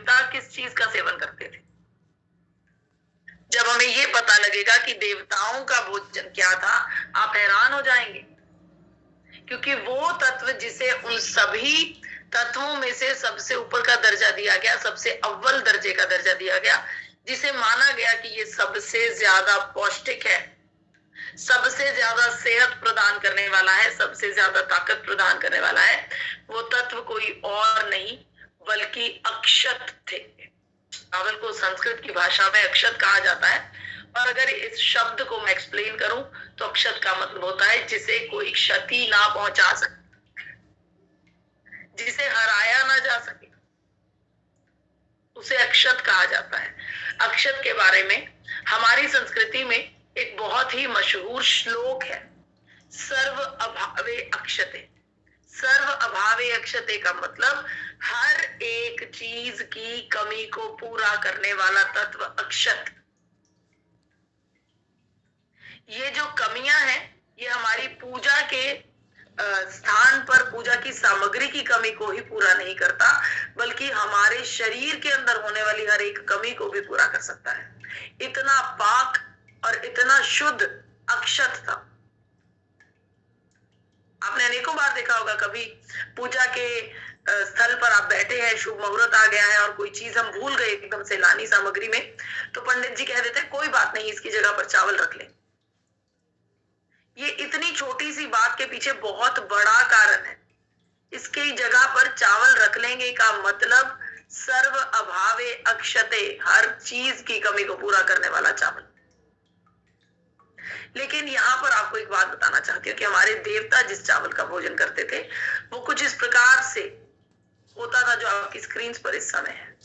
देवता किस चीज का सेवन करते थे। जब हमें ये पता लगेगा कि देवताओं का भोजन क्या था, आप हैरान हो जाएंगे, क्योंकि वो तत्व जिसे उन सभी तत्वों में से सबसे ऊपर का दर्जा दिया गया, सबसे अव्वल दर्जे का दर्जा दिया गया, जिसे माना गया कि ये सबसे ज्यादा पौष्टिक है, सबसे ज्यादा सेहत प्रदान करने वाला है, सबसे ज्यादा ताकत प्रदान करने वाला है, वो तत्व कोई और नहीं बल्कि अक्षत थे। चावल को संस्कृत की भाषा में अक्षत कहा जाता है, और अगर इस शब्द को मैं एक्सप्लेन करूं तो अक्षत का मतलब होता है जिसे कोई क्षति ना पहुंचा सके, जिसे हराया ना जा सके, उसे अक्षत कहा जाता है। अक्षत के बारे में हमारी संस्कृति में एक बहुत ही मशहूर श्लोक है, सर्व अभावे अक्षते। सर्व अभावे अक्षते का मतलब हर एक चीज की कमी को पूरा करने वाला तत्व अक्षत। ये जो कमियां हैं, ये हमारी पूजा के स्थान पर पूजा की सामग्री की कमी को ही पूरा नहीं करता, बल्कि हमारे शरीर के अंदर होने वाली हर एक कमी को भी पूरा कर सकता है। इतना पाक और इतना शुद्ध अक्षत था। आपने अनेकों बार देखा होगा, कभी पूजा के स्थल पर आप बैठे हैं, शुभ मुहूर्त आ गया है और कोई चीज हम भूल गए एकदम से लानी सामग्री में, तो पंडित जी कह देते हैं कोई बात नहीं, इसकी जगह पर चावल रख ले। ये इतनी छोटी सी बात के पीछे बहुत बड़ा कारण है। इसकी जगह पर चावल रख लेंगे का मतलब सर्व अभावे अक्षते, हर चीज की कमी को पूरा करने वाला चावल। लेकिन यहाँ पर आपको एक बात बताना चाहती हूँ कि हमारे देवता जिस चावल का भोजन करते थे वो कुछ इस प्रकार से होता था जो आपकी स्क्रीन पर इस समय है।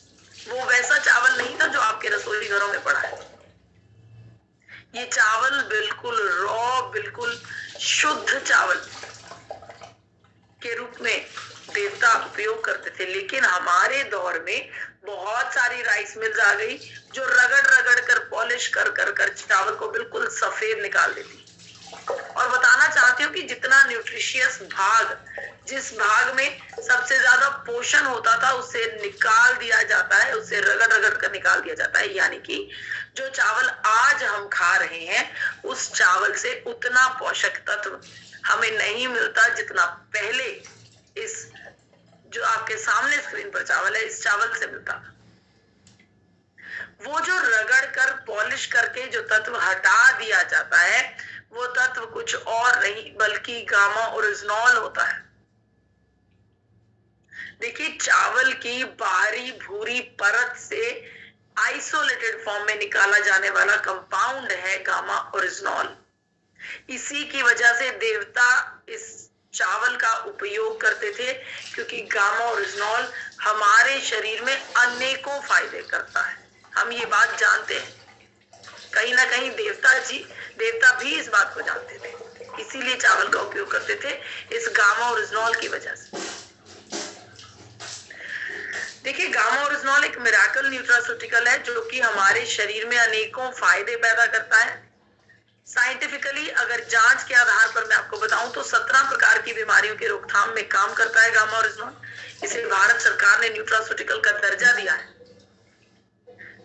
वो वैसा चावल नहीं था जो आपके रसोई घरों में पड़ा है। ये चावल बिल्कुल रॉ, बिल्कुल शुद्ध चावल के रूप में देवता उपयोग करते थे। लेकिन हमारे दौर में बहुत सारी राइस मिल्स आ गई जो रगड़ रगड़ कर, पॉलिश कर कर कर चावल को बिल्कुल सफेद निकाल देती। और बताना चाहती हूँ कि जितना न्यूट्रिशियस भाग, जिस भाग में सबसे ज्यादा पोषण होता था, उसे निकाल दिया जाता है, उसे रगड़ रगड़ कर निकाल दिया जाता है। यानी कि जो चावल आज हम खा रहे हैं उस चावल से उतना पोषक तत्व हमें नहीं मिलता जितना पहले इस जो आपके सामने स्क्रीन पर चावल है, इस चावल से मिलता था। वो जो रगड़ कर, पॉलिश करके जो तत्व हटा दिया जाता है, वो तत्व कुछ और नहीं बल्कि गामा ओरिजिनॉल होता है। देखिए, चावल की बाहरी भूरी परत से आइसोलेटेड फॉर्म में निकाला जाने वाला कंपाउंड है गामा ओरिजिनॉल। इसी की वजह से देवता इस चावल का उपयोग करते थे, क्योंकि गामा ओरिजिनॉल हमारे शरीर में अनेकों फायदे करता है। हम ये बात जानते हैं, कहीं ना कहीं देवता भी इस बात को जानते थे, इसीलिए चावल का उपयोग करते थे, इस गामा ओरिजिनॉल की वजह से। देखिए, गामा ओरिजिनॉल एक मिरेकल न्यूट्रास्यूटिकल है जो कि हमारे शरीर में अनेकों फायदे पैदा करता है। साइंटिफिकली अगर जांच के आधार पर मैं आपको बताऊं तो 17 प्रकार की बीमारियों की रोकथाम में काम करता है गामा ओरिजिनॉल। इसे भारत सरकार ने न्यूट्रास्यूटिकल का दर्जा दिया है।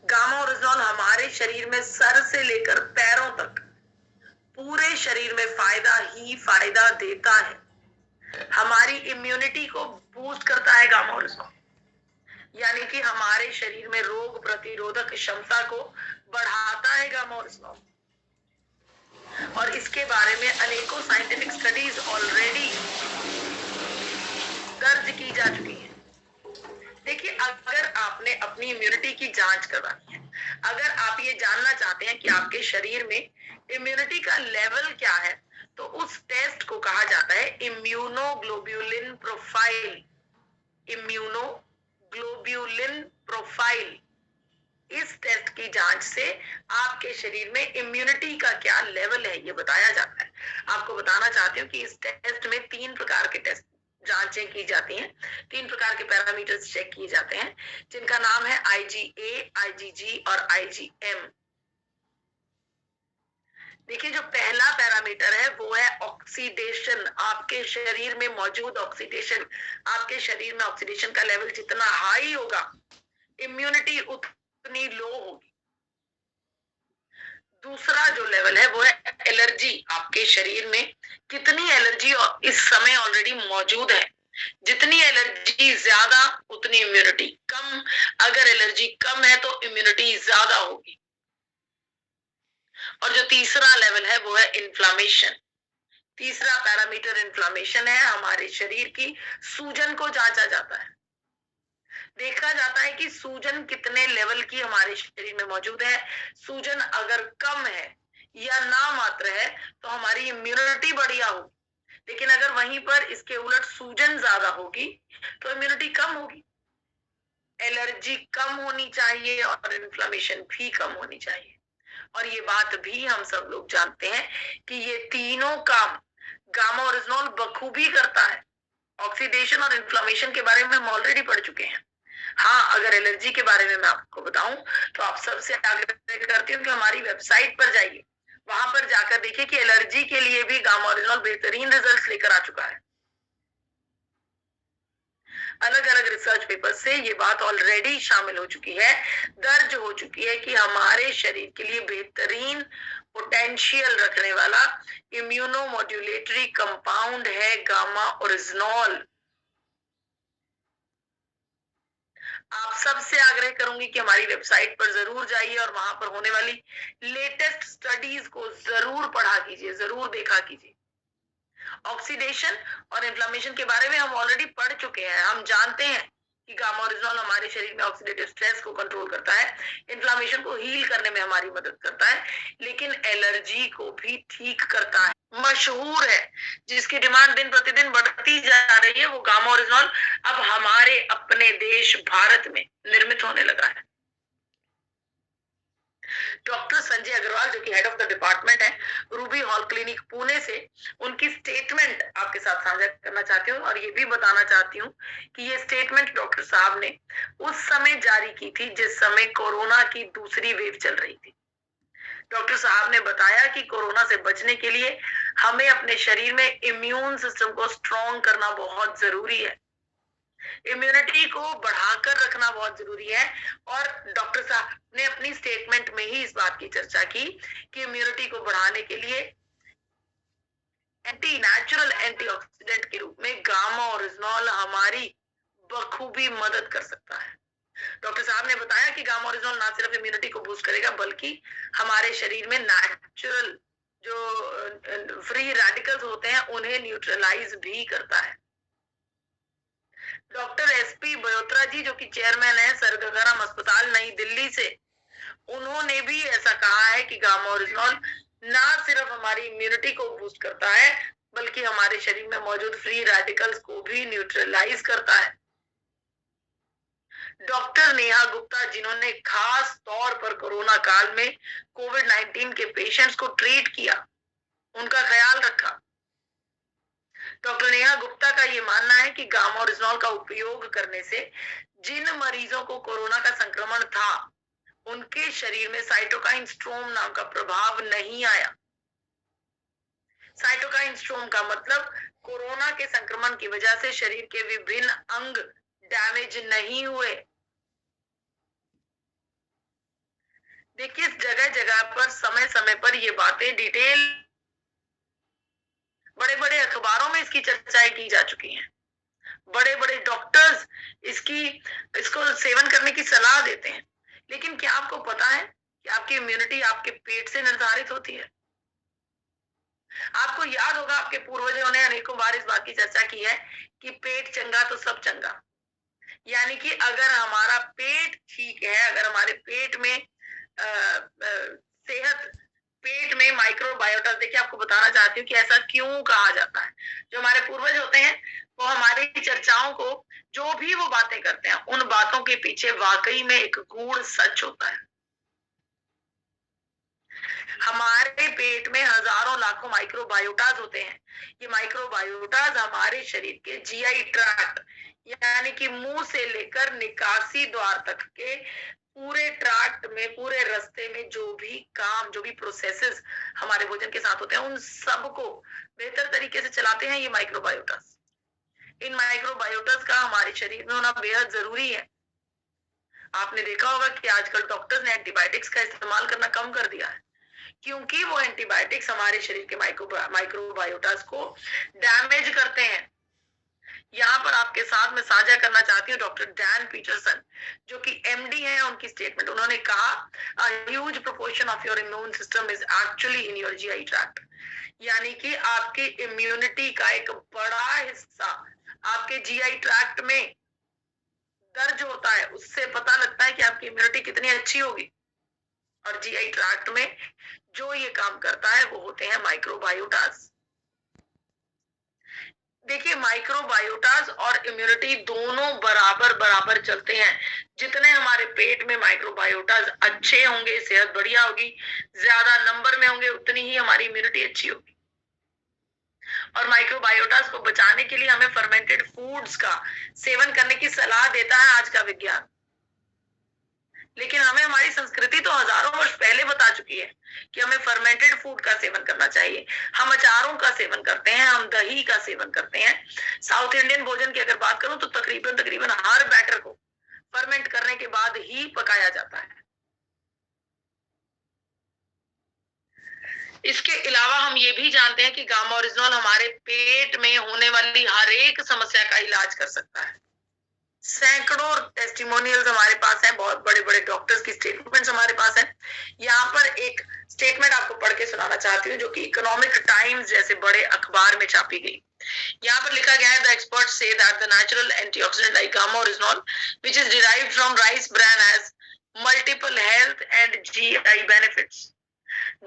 गामा ओरिजिनॉल हमारे शरीर में सर से लेकर पैरों तक पूरे शरीर में फायदा ही फायदा देता है। हमारी इम्यूनिटी को बूस्ट करता है गामा ओरिजिनॉल, यानी कि हमारे शरीर में रोग प्रतिरोधक क्षमता को बढ़ाता है गामा ओरिजिनॉल। और इसके बारे में अनेकों साइंटिफिक स्टडीज ऑलरेडी दर्ज की जा चुकी हैं। देखिए, अगर आपने अपनी इम्यूनिटी की जांच करवानी है, अगर आप ये जानना चाहते हैं कि आपके शरीर में इम्यूनिटी का लेवल क्या है, तो उस टेस्ट को कहा जाता है इम्यूनोग्लोब्युलिन प्रोफाइल। इम्यूनोग्लोब्युलिन प्रोफाइल, इस टेस्ट की जांच से आपके शरीर में इम्यूनिटी का क्या लेवल है ये बताया जाता है। आपको बताना चाहती हूँ कि इस टेस्ट में 3 प्रकार के टेस्ट जांचें की जाती हैं, 3 प्रकार के पैरामीटर्स चेक किए जाते हैं, जिनका नाम है IgA, IgG और IgM। देखिए, जो पहला पैरामीटर है वो है ऑक्सीडेशन। आपके शरीर में मौजूद ऑक्सीडेशन, आपके शरीर में ऑक्सीडेशन का लेवल जितना हाई होगा, इम्यूनिटी उतनी लो होगी। दूसरा जो लेवल है वो है एलर्जी। आपके शरीर में कितनी एलर्जी इस समय ऑलरेडी मौजूद है। जितनी एलर्जी ज्यादा उतनी इम्यूनिटी कम। अगर एलर्जी कम है तो इम्यूनिटी ज्यादा होगी। और जो तीसरा लेवल है वो है इन्फ्लामेशन। तीसरा पैरामीटर इन्फ्लामेशन है। हमारे शरीर की सूजन को जांचा जाता है, देखा जाता है कि सूजन कितने लेवल की हमारे शरीर में मौजूद है। सूजन अगर कम है या ना मात्र है तो हमारी इम्यूनिटी बढ़िया होगी। लेकिन अगर वहीं पर इसके उलट सूजन ज्यादा होगी तो इम्यूनिटी कम होगी। एलर्जी कम होनी चाहिए और इन्फ्लेमेशन भी कम होनी चाहिए। और ये बात भी हम सब लोग जानते हैं कि ये तीनों काम गामा ओरिजिनॉल बखूबी करता है। ऑक्सीडेशन और इन्फ्लेमेशन के बारे में हम ऑलरेडी पढ़ चुके हैं। हाँ, अगर एलर्जी के बारे में मैं आपको बताऊं तो आप सबसे आग्रह करती हूँ कि हमारी वेबसाइट पर जाइए, वहां पर जाकर देखिए कि एलर्जी के लिए भी गामा ओरिजिनॉल बेहतरीन रिजल्ट्स लेकर आ चुका है। अलग अलग रिसर्च पेपर से ये बात ऑलरेडी शामिल हो चुकी है, दर्ज हो चुकी है कि हमारे शरीर के लिए बेहतरीन पोटेंशियल रखने वाला इम्यूनोमोड्यूलेटरी कंपाउंड है गामा ओरिजिनॉल। आप सबसे आग्रह करूंगी कि हमारी वेबसाइट पर जरूर जाइए और वहां पर होने वाली लेटेस्ट स्टडीज को जरूर पढ़ा कीजिए, जरूर देखा कीजिए। ऑक्सीडेशन और इन्फ्लेमेशन के बारे में हम ऑलरेडी पढ़ चुके हैं। हम जानते हैं कि गामा ओरिजिनॉल हमारे शरीर में ऑक्सीडेटिव स्ट्रेस को कंट्रोल करता है, इन्फ्लेमेशन को हील करने में हमारी मदद करता है, लेकिन एलर्जी को भी ठीक करता है। मशहूर है, जिसकी डिमांड दिन प्रतिदिन बढ़ती जा रही है, वो गामा ओरिजिनॉल अब हमारे अपने देश भारत में निर्मित होने लगा है। डॉक्टर संजय अग्रवाल जो कि हेड ऑफ द डिपार्टमेंट है रूबी हॉल क्लिनिक पुणे से, उनकी स्टेटमेंट आपके साथ साझा करना चाहती हूँ और ये भी बताना चाहती हूँ कि ये स्टेटमेंट डॉक्टर साहब ने उस समय जारी की थी जिस समय कोरोना की दूसरी वेव चल रही थी। डॉक्टर साहब ने बताया कि कोरोना से बचने के लिए हमें अपने शरीर में इम्यून सिस्टम को स्ट्रॉन्ग करना बहुत जरूरी है, इम्यूनिटी को बढ़ाकर रखना बहुत जरूरी है। और डॉक्टर साहब ने अपनी स्टेटमेंट में ही इस बात की चर्चा की कि इम्यूनिटी को बढ़ाने के लिए नेचुरल एंटीऑक्सीडेंट के रूप में गामा ओरिजिनॉल हमारी बखूबी मदद कर सकता है। डॉक्टर साहब ने बताया कि गामा ओरिजिनॉल ना सिर्फ इम्यूनिटी को बूस्ट करेगा बल्कि हमारे शरीर में नेचुरल जो फ्री रेडिकल्स होते हैं उन्हें न्यूट्रलाइज भी करता है। डॉक्टर एसपी बयोत्रा जी जो कि चेयरमैन है सरगरम अस्पताल नई दिल्ली से, उन्होंने भी ऐसा कहा है कि गामा ओरिजिनॉल ना सिर्फ हमारी इम्यूनिटी को बूस्ट करता है बल्कि हमारे शरीर में मौजूद फ्री रेडिकल्स को भी न्यूट्रलाइज करता है। डॉक्टर नेहा गुप्ता जिन्होंने खास तौर पर कोरोना काल में कोविड-19 के पेशेंट्स को ट्रीट किया, उनका ख्याल रखा। डॉक्टर नेहा गुप्ता का ये मानना है कि गामा ओरिजिनॉल का उपयोग करने से जिन मरीजों को कोरोना का संक्रमण था उनके शरीर में साइटोकाइन स्ट्रोम नाम का प्रभाव नहीं आया। साइटोकाइन स्ट्रोम का मतलब कोरोना के संक्रमण की वजह से शरीर के विभिन्न अंग डैमेज नहीं हुए। देखिए, जगह जगह पर समय समय पर ये बातें डिटेल बड़े बड़े अखबारों में इसकी चर्चाएं की जा चुकी हैं। बड़े बड़े डॉक्टर्स इसको सेवन करने की सलाह देते हैं। लेकिन क्या आपको पता है कि आपकी इम्यूनिटी आपके पेट से निर्धारित होती है? आपको याद होगा आपके पूर्वजों ने अनेकों बार इस बात की चर्चा की है कि पेट चंगा तो सब चंगा। यानी कि अगर हमारा पेट ठीक है, अगर हमारे पेट में सेहत, पेट में माइक्रोबायोटा, देखिए आपको बताना चाहती हूँ कि ऐसा क्यों कहा जाता है। जो हमारे पूर्वज होते हैं वो हमारी चर्चाओं को, जो भी वो बातें करते हैं, उन बातों के पीछे वाकई में एक गूढ़ सच होता है। हमारे पेट में हजारों लाखों माइक्रोबायोटाज होते हैं। ये माइक्रोबायोटाज हमारे शरीर के जीआई ट्रैक्ट यानी कि मुंह से लेकर निकासी द्वार तक के पूरे ट्रैक्ट में, पूरे रास्ते में जो भी काम, जो भी प्रोसेसेस हमारे भोजन के साथ होते हैं, उन सबको बेहतर तरीके से चलाते हैं ये माइक्रोबायोटास। इन माइक्रोबायोटास का हमारे शरीर में होना बेहद जरूरी है। आपने देखा होगा कि आजकल डॉक्टर्स ने एंटीबायोटिक्स का इस्तेमाल करना कम कर दिया है, क्योंकि वो एंटीबायोटिक्स हमारे शरीर के माइक्रोबायोटास को डैमेज करते हैं। यहाँ पर आपके साथ मैं साझा करना चाहती हूँ डॉक्टर डैन पीटरसन, जो कि एमडी हैं, उनकी स्टेटमेंट। उन्होंने कहा, a huge proportion of your immune system is actually in your GI tract, यानी कि आपकी इम्यूनिटी का एक बड़ा हिस्सा आपके जीआई ट्रैक्ट में दर्ज होता है। उससे पता लगता है कि आपकी इम्यूनिटी कितनी अच्छी होगी। और जीआई ट्रैक्ट में जो ये काम करता है वो होते हैं माइक्रोबायोटास। देखिए, माइक्रोबायोटास और इम्यूनिटी दोनों बराबर बराबर चलते हैं। जितने हमारे पेट में माइक्रोबायोटास अच्छे होंगे, सेहत बढ़िया होगी, ज्यादा नंबर में होंगे, उतनी ही हमारी इम्यूनिटी अच्छी होगी। और माइक्रोबायोटास को बचाने के लिए हमें फर्मेंटेड फूड्स का सेवन करने की सलाह देता है आज का विज्ञान। लेकिन हमें हमारी संस्कृति तो हजारों वर्ष पहले बता चुकी है कि हमें फर्मेंटेड फूड का सेवन करना चाहिए। हम अचारों का सेवन करते हैं, हम दही का सेवन करते हैं। साउथ इंडियन भोजन की अगर बात करूं तो तकरीबन हर बैटर को फर्मेंट करने के बाद ही पकाया जाता है। इसके अलावा हम ये भी जानते हैं कि गामा ओरिजिनॉल हमारे पेट में होने वाली हर एक समस्या का इलाज कर सकता है। सैकड़ों टेस्टिमोनियल्स हमारे पास हैं, बहुत बड़े बड़े डॉक्टर्स की स्टेटमेंट्स हमारे पास हैं। यहाँ पर एक स्टेटमेंट आपको पढ़ के सुनाना चाहती हूँ, जो कि इकोनॉमिक टाइम्स जैसे बड़े अखबार में छापी गई। यहाँ पर लिखा गया है, the experts say that the natural antioxidant like gamma oryzanol which is derived from rice bran has multiple health and GI benefits.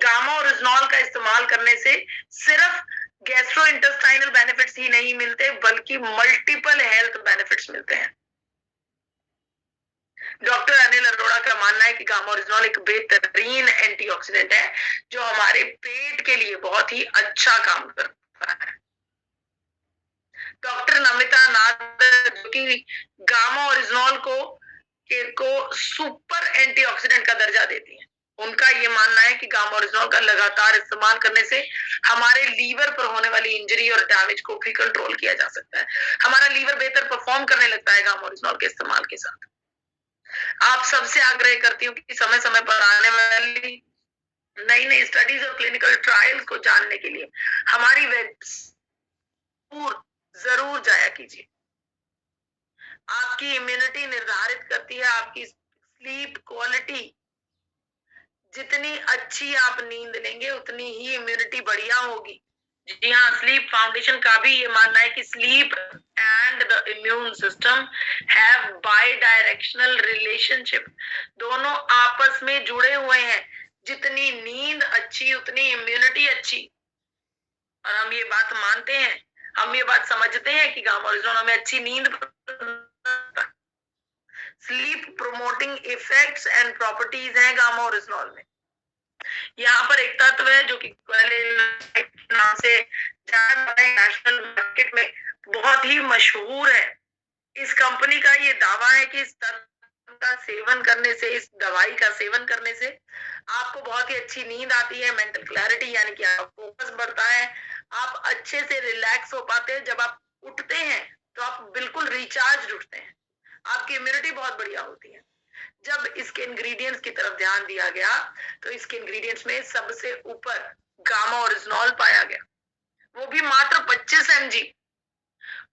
Gamma oryzanol का इस्तेमाल करने से सिर्फ गैस्ट्रोइंटेस्टाइनल बेनिफिट्स ही नहीं मिलते, बल्कि मल्टीपल हेल्थ बेनिफिट्स मिलते हैं। डॉक्टर अनिल अरोड़ा का मानना है कि गामा ओरिजिनॉल एक बेहतरीन एंटीऑक्सीडेंट है, जो हमारे पेट के लिए बहुत ही अच्छा काम करता है। डॉक्टर नमिता नाथ, जो कि गामा ओरिजिनॉल को सुपर एंटीऑक्सीडेंट का दर्जा देती है, उनका ये मानना है कि गामा ओरिजिनॉल का लगातार इस्तेमाल करने से हमारे लीवर पर होने वाली इंजरी और डैमेज को भी कंट्रोल किया जा सकता है। हमारा लीवर बेहतर परफॉर्म करने लगता है गामा ओरिजिनॉल के इस्तेमाल के साथ। आप सबसे आग्रह करती हूँ कि समय समय पर आने वाली नई नई स्टडीज और क्लिनिकल ट्रायल्स को जानने के लिए हमारी वेबसाइट जरूर जाया कीजिए। आपकी इम्यूनिटी निर्धारित करती है आपकी स्लीप क्वालिटी। जितनी अच्छी आप नींद लेंगे उतनी ही इम्यूनिटी बढ़िया होगी। जी हाँ, स्लीप फाउंडेशन का भी ये मानना है कि sleep and the immune system have by directional relationship. दोनों आपस में जुड़े हुए हैं। जितनी नींद अच्छी उतनी इम्यूनिटी अच्छी। और हम ये बात मानते हैं, हम ये बात समझते हैं कि गामा ओरिजिनॉल हमें अच्छी नींद, sleep promoting effects and properties हैं गामा ओरिजिनॉल में। यहाँ पर एक तत्व है जो कि नाम से नेशनल मार्केट में बहुत ही मशहूर है। इस कंपनी का ये दावा है कि इस तत्व का सेवन करने से, इस दवाई का सेवन करने से आपको बहुत ही अच्छी नींद आती है, मेंटल क्लैरिटी यानी कि आपका फोकस बढ़ता है, आप अच्छे से रिलैक्स हो पाते हैं। जब आप उठते हैं तो आप बिल्कुल रिचार्ज उठते हैं, आपकी इम्यूनिटी बहुत बढ़िया होती है। जब इसके इंग्रेडिएंट्स की तरफ ध्यान दिया गया तो इसके इंग्रेडिएंट्स में सबसे ऊपर गामा ओरिजिनॉल पाया गया, वो भी मात्र 25 mg।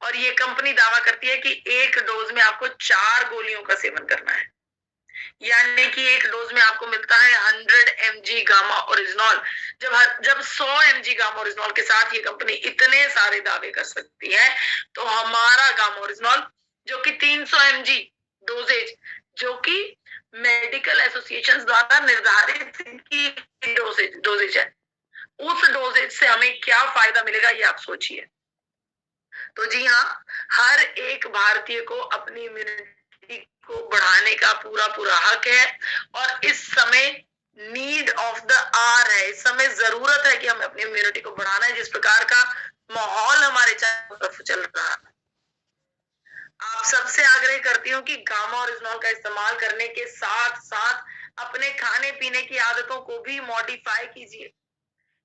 और ये कंपनी दावा करती है कि एक डोज में आपको 4 गोलियों का सेवन करना है, यानी कि एक डोज में आपको मिलता है 100 mg गामा ओरिजिनॉल। जब 100 mg गामा ओरिजिनॉल के साथ ये कंपनी इतने सारे दावे कर सकती है, तो हमारा गामा ओरिजिनॉल जो कि 300 mg डोजेज, जो कि मेडिकल एसोसिएशन द्वारा निर्धारित की डोजेज है, उस डोजेज से हमें क्या फायदा मिलेगा ये आप सोचिए। तो जी हाँ, हर एक भारतीय को अपनी इम्यूनिटी को बढ़ाने का पूरा पूरा हक है। और इस समय नीड ऑफ द आवर है, इस समय जरूरत है कि हमें अपनी इम्यूनिटी को बढ़ाना है। जिस प्रकार का माहौल हमारे चारों तरफ चल रहा है, आप सबसे आग्रह करती हूँ कि गामा ओरिजिनॉल का इस्तेमाल करने के साथ साथ अपने खाने पीने की आदतों को भी मॉडिफाई कीजिए,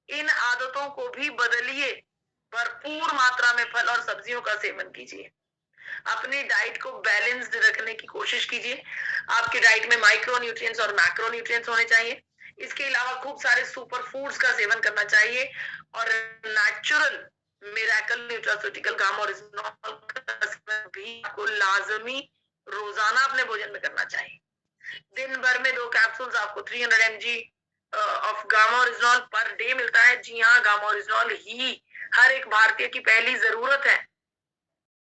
इन आदतों को भी बदलिए, भरपूर मात्रा में फल और सब्जियों का सेवन कीजिए। अपनी डाइट को बैलेंस्ड रखने की कोशिश कीजिए। आपकी डाइट में माइक्रो न्यूट्रिएंट्स और मैक्रो न्यूट्रिएंट्स होने चाहिए। इसके अलावा खूब सारे सुपर फूड्स का सेवन करना चाहिए और natural miracle nutraceutical gamma oryzanol का सेवन भी आपको लाजमी रोजाना अपने भोजन में करना चाहिए। दिन भर में 2 कैप्सूल्स आपको 300 mg of gamma oryzanol per day मिलता है। जी हाँ, गामा ओरिजिनॉल ही हर एक भारतीय की पहली जरूरत है।